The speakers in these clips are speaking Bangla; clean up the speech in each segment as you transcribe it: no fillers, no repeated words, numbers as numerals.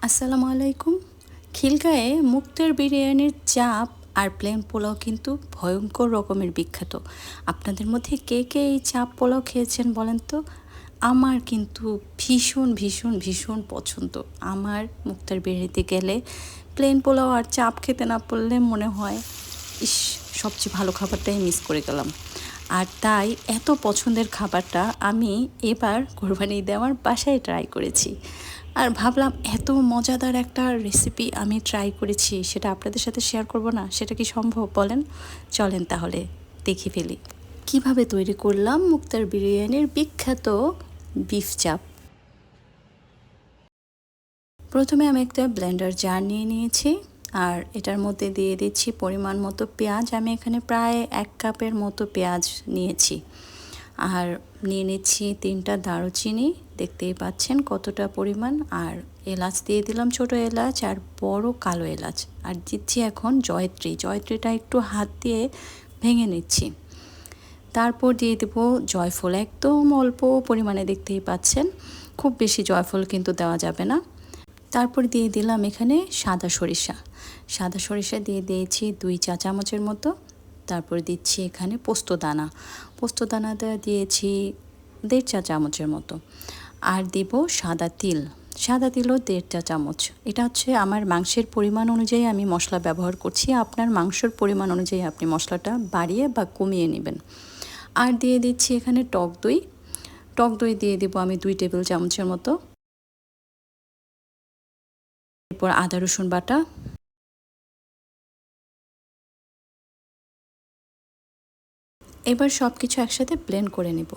আসসালামু আলাইকুম। খিলগাঁয়ে মুক্তার বিরিয়ানির চাপ আর প্লেন পোলাও কিন্তু ভয়ঙ্কর রকমের বিখ্যাত। আপনাদের মধ্যে কে কে এই চাপ পোলাও খেয়েছেন বলেন তো? আমার কিন্তু ভীষণ ভীষণ ভীষণ পছন্দ। আমার মুক্তার বিরিয়ানিতে গেলে প্লেন পোলাও আর চাপ খেতে না পারলে মনে হয় ইস, সবচেয়ে ভালো খাবারটাই মিস করে গেলাম। আর তাই এত পছন্দের খাবারটা আমি এবার কোরবানি ঈদে আমার বাসায় ট্রাই করেছি। আর ভাবলাম এত মজাদার একটা রেসিপি আমি ট্রাই করেছি, সেটা আপনাদের সাথে শেয়ার করব না? সেটা কি সম্ভব বলেন? চলেন তাহলে দেখে ফেলি কিভাবে তৈরি করলাম মুক্তার বিরিয়ানির বিখ্যাত বিফ চাপ। প্রথমে আমি একটা ব্লেন্ডার জার নিয়ে নিয়েছি, আর এটার মধ্যে দিয়ে দিচ্ছি পরিমাণ মতো পেঁয়াজ। আমি এখানে প্রায় 1 কাপের মতো পেঁয়াজ নিয়েছি। আর নিয়ে নিচ্ছি 3টা দারুচিনি, দেখতেই পাচ্ছেন কতটা পরিমাণ। আর এলাচ দিয়ে দিলাম, ছোট এলাচ আর বড় কালো এলাচ। আর দিচ্ছি এখন জয়ত্রীটা একটু হাত দিয়ে ভেঙে নিচ্ছি। তারপর দিয়ে দেবো জয়ফল, একদম অল্প পরিমাণে, দেখতেই পাচ্ছেন। খুব বেশি জয়ফল কিন্তু দেওয়া যাবে না। তারপর দিয়ে দিলাম এখানে সাদা সরিষা দিয়ে দিয়েছি 2 চা চামচের মতো। তারপর দিচ্ছি এখানে পোস্তদানাটা দিয়েছি 1.5 চা চামচের মতো। আর দেব সাদা তিলও 1.5 চা চামচ। এটা হচ্ছে আমার মাংসের পরিমাণ অনুযায়ী আমি মশলা ব্যবহার করছি। আপনার মাংসের পরিমাণ অনুযায়ী আপনি মশলাটা বাড়িয়ে বা কমিয়ে নেবেন। আর দিয়ে দিচ্ছি এখানে টক দই দিয়ে দেবো আমি 2 টেবিল চামচের মতো। এরপর আদা রসুন বাটা। এবার সব কিছু একসাথে ব্লেন্ড করে নেব।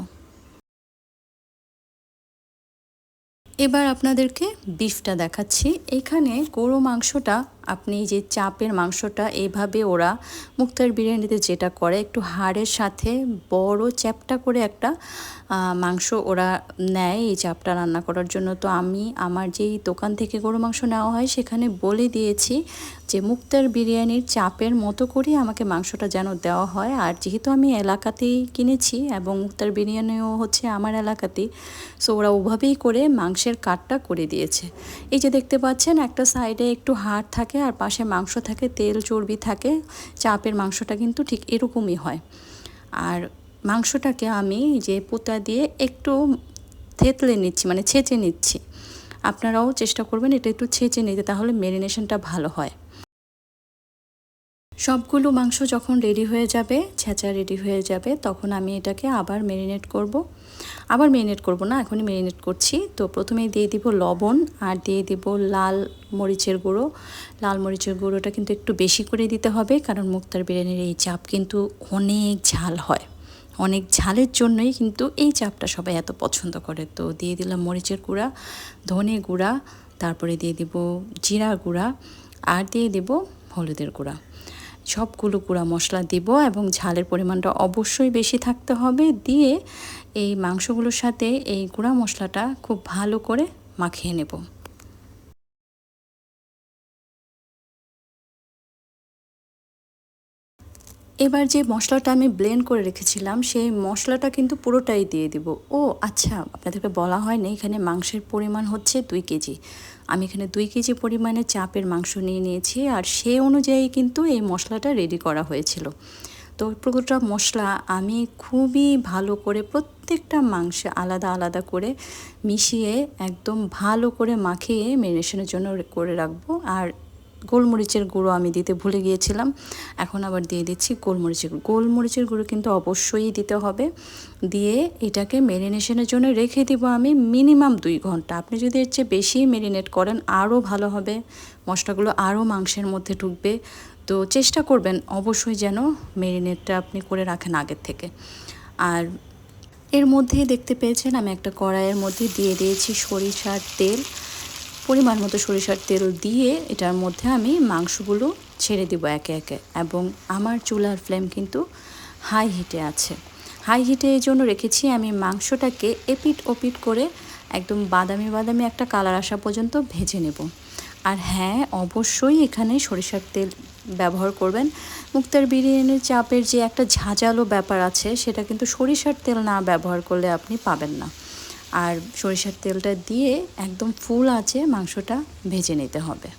এবার আপনাদেরকে বিফটা দেখাচ্ছি। এখানে গরু মাংসটা, আপনি যে চাপের মাংসটা এইভাবে ওরা মুক্তার বিরিয়ানিতে যেটা করে, একটু হাড়ের সাথে বড় চ্যাপটা করে একটা মাংস ওরা নেয় এই চাপটা রান্না করার জন্য। তো আমি আমার যেই দোকান থেকে গরু মাংস নেওয়া হয় সেখানে বলে দিয়েছি যে মুক্তার বিরিয়ানির চাপের মতো করে আমাকে মাংসটা যেন দেওয়া হয়। আর যেহেতু আমি এলাকাতেই কিনেছি এবং মুক্তার বিরিয়ানিও হচ্ছে আমার এলাকাতেই, সো ওরা ওভাবেই করে মাংসের কাটটা করে দিয়েছে। এই যে দেখতে পাচ্ছেন, একটা সাইডে একটু হাড় থাকে আর পাশে মাংস থাকে, তেল চর্বি থাকে। চাপের মাংসটা কিন্তু ঠিক এরকমই হয়। আর মাংসটাকে আমি যে পোঁতা দিয়ে একটু থেতলে নিচ্ছি, মানে ছেঁচে নিচ্ছি। আপনারাও চেষ্টা করবেন এটা একটু ছেঁচে নিতে, তাহলে ম্যারিনেশনটা ভালো হয়। সবগুলো মাংস যখন রেডি হয়ে যাবে, ছেঁচা রেডি হয়ে যাবে, তখন আমি এটাকে আবার ম্যারিনেট করব না, এখনই ম্যারিনেট করছি। তো প্রথমেই দিয়ে দিব লবণ, আর দিয়ে দিব লাল মরিচের গুঁড়োটা কিন্তু একটু বেশি করে দিতে হবে, কারণ মুক্তার বিরিয়ানির এই চাপ কিন্তু অনেক ঝাল হয়। অনেক ঝালের জন্যই কিন্তু এই চাপটা সবাই এত পছন্দ করে। তো দিয়ে দিলাম মরিচের গুঁড়া, ধনে গুঁড়া, তারপরে দিয়ে দিব জিরা গুঁড়া, আর দিয়ে দিব হলুদের গুঁড়া। সবগুলো গুঁড়া মশলা দিব এবং ঝালের পরিমাণটা অবশ্যই বেশি থাকতে হবে। দিয়ে এই মাংসগুলোর সাথে এই গুঁড়া মশলাটা খুব ভালো করে মাখিয়ে নেব। এবার যে মশলাটা আমি ব্লেন্ড করে রেখেছিলাম, সেই মশলাটা কিন্তু পুরোটাই দিয়ে দিব। ও আচ্ছা, আপনাদেরকে বলা হয়নি, এখানে মাংসের পরিমাণ হচ্ছে 2 কেজি। আমি এখানে 2 কেজি পরিমাণে চাপের মাংস নিয়ে নিয়েছি, আর সেই অনুযায়ী কিন্তু এই মশলাটা রেডি করা হয়েছিল। তো পুরোটা মশলা আমি খুবই ভালো করে প্রত্যেকটা মাংসে আলাদা আলাদা করে মিশিয়ে একদম ভালো করে মাখিয়ে ম্যারিনেশনের জন্য করে রাখবো। আর গোলমরিচের গুঁড়ো আমি দিতে ভুলে গিয়েছিলাম, এখন আবার দিয়ে দিচ্ছি গোলমরিচের গুঁড়ো কিন্তু অবশ্যই দিতে হবে। দিয়ে এটাকে ম্যারিনেশনের জন্য রেখে দিব আমি মিনিমাম 2 ঘন্টা। আপনি যদি এর চেয়ে বেশি ম্যারিনেট করেন আরও ভালো হবে, মশলাগুলো আরও মাংসের মধ্যে ঢুকবে। তো চেষ্টা করবেন অবশ্যই যেন ম্যারিনেটটা আপনি করে রাখেন আগের থেকে। আর এর মধ্যেই দেখতে পেয়েছেন আমি একটা কড়াইয়ের মধ্যে দিয়ে দিয়েছি সরিষার তেল। পরিমাণ মতো সরিষার তেল দিয়ে এটার মধ্যে আমি মাংসগুলো ছেড়ে দিব একে একে। এবং আমার চুলার ফ্লেম কিন্তু হাই হিটে আছে। হাই হিটে এই জন্য রেখেছি, আমি মাংসটাকে এপিট ওপিট করে একদম বাদামি বাদামি একটা কালার আসা পর্যন্ত ভেজে নেব। আর হ্যাঁ, অবশ্যই এখানে সরিষার তেল ব্যবহার করবেন। মুক্তার বিরিয়ানির চাপের যে একটা ঝাঁঝালো ব্যাপার আছে, সেটা কিন্তু সরিষার তেল না ব্যবহার করলে আপনি পাবেন না। আর সরিষার তেলটা দিয়ে একদম ফুল আঁচে মাংসটা ভেজে নিতে হবে।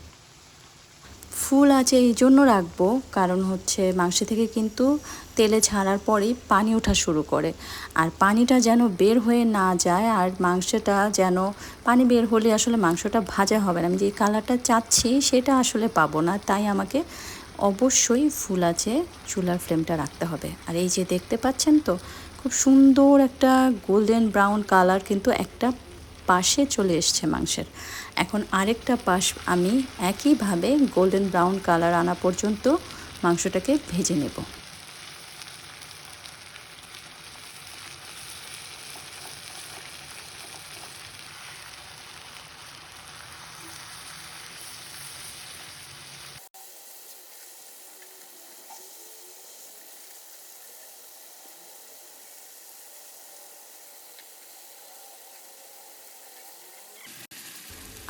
ফুল আঁচে এই জন্য রাখবো কারণ হচ্ছে মাংস থেকে কিন্তু তেলে ছাড়ার পরেই পানি ওঠা শুরু করে, আর পানিটা যেন বের হয়ে না যায়, আর মাংসটা যেন পানি বের হলে আসলে মাংসটা ভাজা হবে না, আমি যে কালারটা চাচ্ছি সেটা আসলে পাবো না। তাই আমাকে অবশ্যই ফুল আঁচে চুলার ফ্লেমটা রাখতে হবে। আর এই যে দেখতে পাচ্ছেন তো খুব সুন্দর একটা গোল্ডেন ব্রাউন কালার কিন্তু একটা পাশে চলে এসছে মাংসের। এখন আরেকটা পাশ আমি একইভাবে গোল্ডেন ব্রাউন কালার আনা পর্যন্ত মাংসটাকে ভেজে নেব।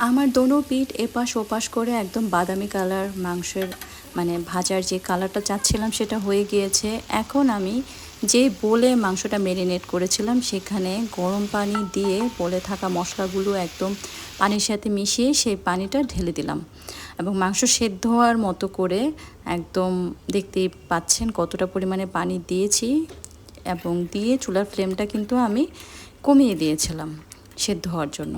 আমার দোনো পিঠ এপাশ ওপাশ করে একদম বাদামি কালার মাংসের মানে ভাজার যে কালারটা চাচ্ছিলাম সেটা হয়ে গিয়েছে। এখন আমি যে বোলে মাংসটা ম্যারিনেট করেছিলাম সেখানে গরম পানি দিয়ে বোলে থাকা মশলাগুলো একদম পানির সাথে মিশিয়ে সেই পানিটা ঢেলে দিলাম এবং মাংস সেদ্ধ হওয়ার মতো করে একদম দেখতেই পাচ্ছেন কতটা পরিমাণে পানি দিয়েছি, এবং দিয়ে চুলার ফ্লেমটা কিন্তু আমি কমিয়ে দিয়েছিলাম সেদ্ধ হওয়ার জন্য।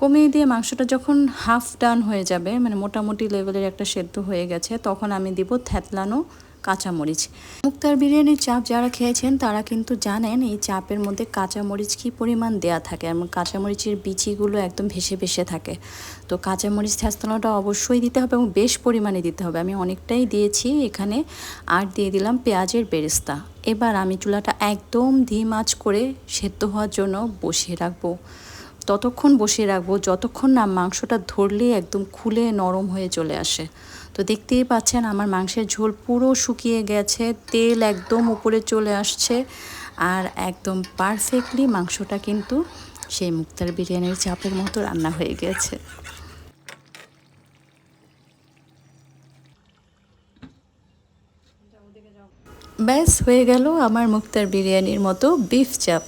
কমিয়ে দিয়ে মাংসটা যখন হাফ ডান হয়ে যাবে মানে মোটামুটি লেভেলের একটা সেদ্ধ হয়ে গেছে, তখন আমি দিব থ্যাতলানো কাঁচামরিচ। মুক্তার বিরিয়ানির চাপ যারা খেয়েছেন তারা কিন্তু জানেন এই চাপের মধ্যে কাঁচামরিচ কী পরিমাণ দেয়া থাকে, এবং কাঁচামরিচের বিচিগুলো একদম ভেসে ভেসে থাকে। তো কাঁচামরিচ থ্যাতলানোটা অবশ্যই দিতে হবে এবং বেশ পরিমাণে দিতে হবে। আমি অনেকটাই দিয়েছি এখানে। আর দিয়ে দিলাম পেঁয়াজের বেরেস্তা। এবার আমি চুলাটা একদম ধিম আঁচ করে সেদ্ধ হওয়ার জন্য বসিয়ে রাখবো। ততক্ষণ বসিয়ে রাখবো যতক্ষণ না মাংসটা ধরলেই একদম খুলে নরম হয়ে চলে আসে। তো দেখতেই পাচ্ছেন আমার মাংসের ঝোল পুরো শুকিয়ে গেছে, তেল একদম উপরে চলে আসছে, আর একদম পারফেক্টলি মাংসটা কিন্তু সেই মুক্তার বিরিয়ানির চাপের মতো রান্না হয়ে গেছে। ব্যাস হয়ে গেল আমার মুক্তার বিরিয়ানির মতো বিফ চাপ।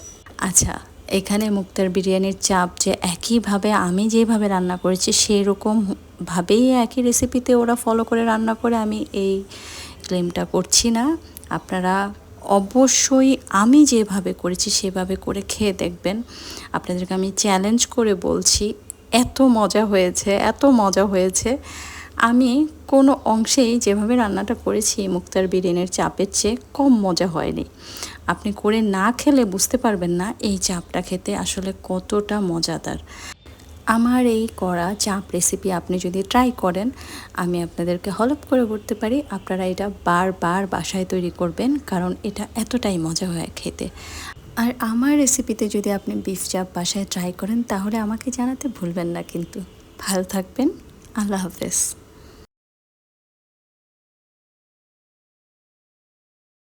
আচ্ছা, এখানে মুক্তার বিরিয়ানির চাপ যে একইভাবে আমি যেভাবে রান্না করেছি সেই রকমভাবেই একই রেসিপিতে ওরা ফলো করে রান্না করে আমি এই ক্লেমটা করছি না। আপনারা অবশ্যই আমি যেভাবে করেছি সেভাবে করে খেয়ে দেখবেন। আপনাদেরকে আমি চ্যালেঞ্জ করে বলছি, এত মজা হয়েছে, এত মজা হয়েছে। আমি কোনো অংশেই যেভাবে রান্নাটা করেছি মুক্তার বিরিয়ানির চাপের চেয়ে কম মজা হয়নি। আপনি করে না খেলে বুঝতে পারবেন না এই চাপটা খেতে আসলে কতটা মজাদার। আমার এই করা চাপ রেসিপি আপনি যদি ট্রাই করেন, আমি আপনাদেরকে হলপ করে বলতে পারি আপনারা এটা বারবার বাসায় তৈরি করবেন, কারণ এটা এতটাই মজা হয় খেতে। আর আমার রেসিপিতে যদি আপনি বিফ চাপ বাসায় ট্রাই করেন তাহলে আমাকে জানাতে ভুলবেন না কিন্তু। ভালো থাকবেন। আল্লাহ হাফেজ।